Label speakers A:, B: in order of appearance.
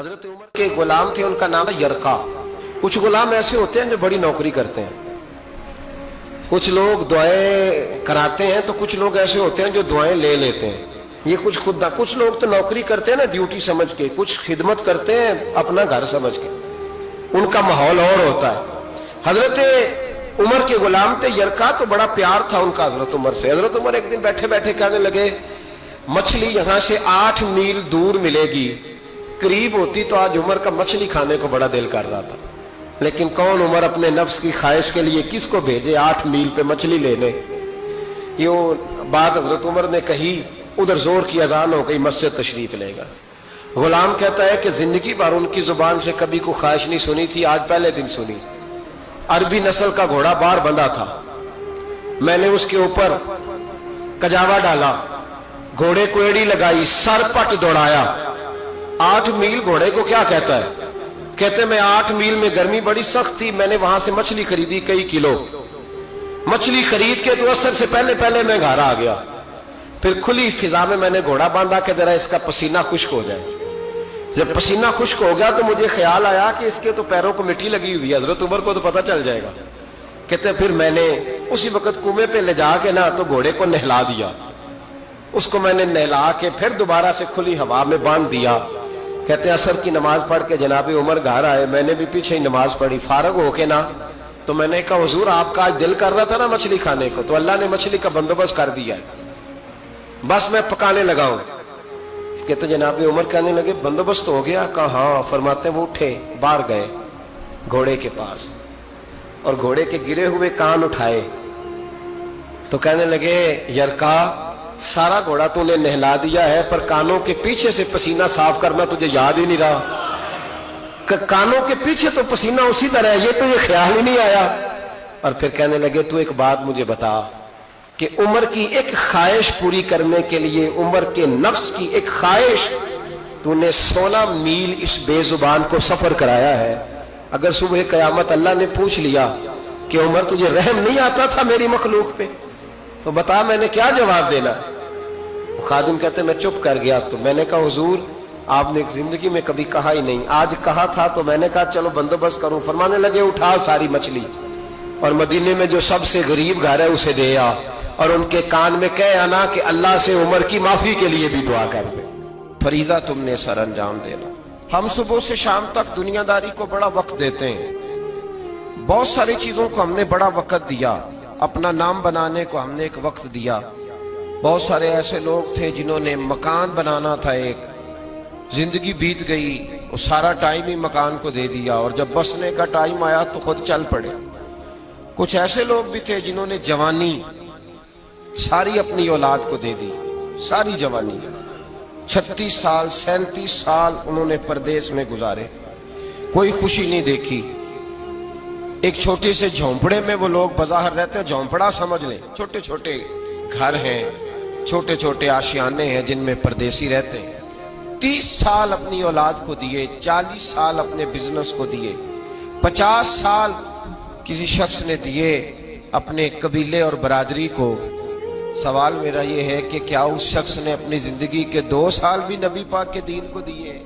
A: حضرت عمر کے غلام تھے، ان کا نام ہے یرقا۔ کچھ غلام ایسے ہوتے ہیں جو بڑی نوکری کرتے ہیں، کچھ لوگ دعائیں کراتے ہیں تو کچھ لوگ ایسے ہوتے ہیں جو دعائیں لے لیتے ہیں۔ یہ کچھ لوگ تو نوکری کرتے ہیں نا ڈیوٹی سمجھ کے، کچھ خدمت کرتے ہیں اپنا گھر سمجھ کے، ان کا ماحول اور ہوتا ہے۔ حضرت عمر کے غلام تھے یرقا، تو بڑا پیار تھا ان کا حضرت عمر سے۔ حضرت عمر ایک دن بیٹھے بیٹھے کہنے لگے مچھلی یہاں سے 8 میل دور ملے گی، قریب ہوتی تو آج عمر کا مچھلی کھانے کو بڑا دل کر رہا تھا، لیکن کون عمر اپنے نفس کی خواہش کے لیے کس کو بھیجے 8 میل پہ مچھلی لینے۔ یہ بات حضرت عمر نے کہی، ادھر زور کی اذان ہو گئی، مسجد تشریف لے گا۔ غلام کہتا ہے کہ زندگی بھر ان کی زبان سے کبھی کوئی خواہش نہیں سنی تھی، آج پہلے دن سنی۔ عربی نسل کا گھوڑا بار بندھا تھا، میں نے اس کے اوپر کجاوا ڈالا، گھوڑے کو ایڑی لگائی، سر پٹ دوڑایا۔ 8 میل گھوڑے کو کیا کہتا ہے؟ کہتے میں 8 میل میں گرمی بڑی سخت تھی، میں نے وہاں سے مچھلی خریدی کئی کلو، مچھلی خرید کے تو اثر سے پہلے میں گھر آ گیا، پھر کھلی فضا میں نے گھوڑا باندھا کہ ذرا اس کا پسینہ خشک ہو جائے۔ جب پسینہ خشک ہو گیا تو مجھے خیال آیا کہ اس کے تو پیروں کو مٹی لگی ہوئی ہے، حضرت عمر کو تو پتہ چل جائے گا۔ کہتے پھر میں نے اسی وقت کنویں پہ لے جا کے نا تو گھوڑے کو نہلا دیا، اس کو میں نے نہلا کے پھر دوبارہ سے کھلی ہوا میں باندھ دیا۔ کہتے عصر کی نماز پڑھ کے جناب عمر گھر آئے، میں نے بھی پیچھے ہی نماز پڑھی، فارغ ہو کے نا تو میں نے کہا حضور آپ کا آج دل کر رہا تھا نا مچھلی کھانے کو، تو اللہ نے مچھلی کا بندوبست کر دیا ہے، بس میں پکانے لگا ہوں۔ کہتے جناب عمر کہنے لگے بندوبست ہو گیا؟ کہا ہاں۔ فرماتے وہ اٹھے، باہر گئے گھوڑے کے پاس اور گھوڑے کے گرے ہوئے کان اٹھائے تو کہنے لگے یرقا سارا گھوڑا تو نے نہلا دیا ہے، پر کانوں کے پیچھے سے پسینہ صاف کرنا تجھے یاد ہی نہیں رہا کہ کانوں کے پیچھے تو پسینہ اسی طرح ہے، یہ تو یہ خیال ہی نہیں آیا۔ اور پھر کہنے لگے تو ایک بات مجھے بتا کہ عمر کی ایک خواہش پوری کرنے کے لیے، عمر کے نفس کی ایک خواہش، تو نے 16 میل اس بے زبان کو سفر کرایا ہے۔ اگر صبح قیامت اللہ نے پوچھ لیا کہ عمر تجھے رحم نہیں آتا تھا میری مخلوق پہ، تو بتا میں نے کیا جواب دینا؟ خادم کہتے میں چپ کر گیا، تو میں نے کہا حضور آپ نے زندگی میں کبھی کہا ہی نہیں، آج کہا تھا تو میں نے کہا چلو بندوبست کروں۔ فرمانے لگے اٹھا ساری مچھلی اور مدینے میں جو سب سے غریب گھر ہے اسے دے آ، اور ان کے کان میں کہہ آنا کہ اللہ سے عمر کی معافی کے لیے بھی دعا کر دے، فریضہ تم نے سر انجام دینا۔ ہم صبح سے شام تک دنیا داری کو بڑا وقت دیتے ہیں، بہت ساری چیزوں کو ہم نے بڑا وقت دیا، اپنا نام بنانے کو ہم نے ایک وقت دیا۔ بہت سارے ایسے لوگ تھے جنہوں نے مکان بنانا تھا، ایک زندگی بیت گئی، وہ سارا ٹائم ہی مکان کو دے دیا، اور جب بسنے کا ٹائم آیا تو خود چل پڑے۔ کچھ ایسے لوگ بھی تھے جنہوں نے جوانی ساری اپنی اولاد کو دے دی، ساری جوانی 36 سال 37 سال انہوں نے پردیس میں گزارے، کوئی خوشی نہیں دیکھی۔ ایک چھوٹے سے جھونپڑے میں وہ لوگ بظاہر رہتے ہیں، جھونپڑا سمجھ لیں، چھوٹے چھوٹے گھر ہیں، چھوٹے چھوٹے آشیانے ہیں جن میں پردیسی رہتے ہیں۔ 30 سال اپنی اولاد کو دیے، 40 سال اپنے بزنس کو دیے، 50 سال کسی شخص نے دیے اپنے قبیلے اور برادری کو۔ سوال میرا یہ ہے کہ کیا اس شخص نے اپنی زندگی کے 2 سال بھی نبی پاک کے دین کو دیے؟